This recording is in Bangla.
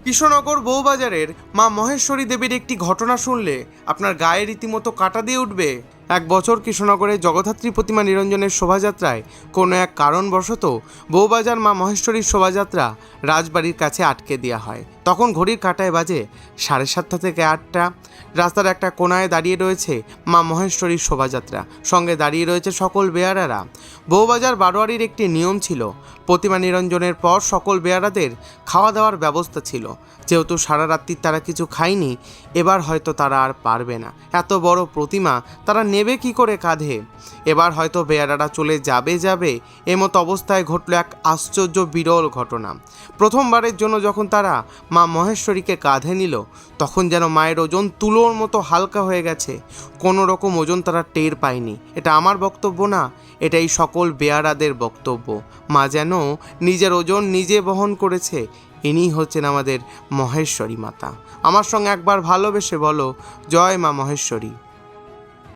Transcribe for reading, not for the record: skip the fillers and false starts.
কৃষ্ণনগর বউবাজারের মা মহেশ্বরী দেবীর একটি ঘটনা শুনলে আপনার গায়ে রীতিমতো কাঁটা দিয়ে উঠবে। এক বছর কৃষ্ণনগরে জগদ্ধাত্রী প্রতিমা নিরঞ্জনের শোভাযাত্রায় কোনো এক কারণবশত বউবাজার মা মহেশ্বরীর শোভাযাত্রা রাজবাড়ির কাছে আটকে দেওয়া হয়। তখন ঘড়ির কাঁটায় বাজে 7:30 থেকে 8টা। রাস্তার একটা কোনায় দাঁড়িয়ে রয়েছে মা মহেশ্বরীর শোভাযাত্রা, সঙ্গে দাঁড়িয়ে রয়েছে সকল বেয়ারারা। বউবাজার বারোয়ারির একটি নিয়ম ছিল, প্রতিমা নিরঞ্জনের পর সকল বেয়ারাদের খাওয়া দাওয়ার ব্যবস্থা ছিল। যেহেতু সারা রাত্রি তারা কিছু খায়নি, এবার হয়তো তারা আর পারবে না। এত বড় প্রতিমা তারা নেবে কি করে কাঁধে? এবার হয়তো বেয়ারারা চলে যাবে এমতো অবস্থায় ঘটল এক আশ্চর্য বিরল ঘটনা। প্রথমবারের জন্য যখন তারা মা মহেশ্বরীকে কাঁধে নিল, তখন যেন মায়ের ওজন তুলোর মতো হালকা হয়ে গেছে। কোনো রকম ওজন তারা টের পায়নি। এটা আমার বক্তব্য না, এটাই সকল বেয়ারাদের বক্তব্য। মা যেন নিজের ওজন নিজে বহন করেছে। ইনি হচ্ছেন আমাদের মহেশ্বরী মাতা। আমার সঙ্গে একবার ভালোবেসে বলো, জয় মা মহেশ্বরী।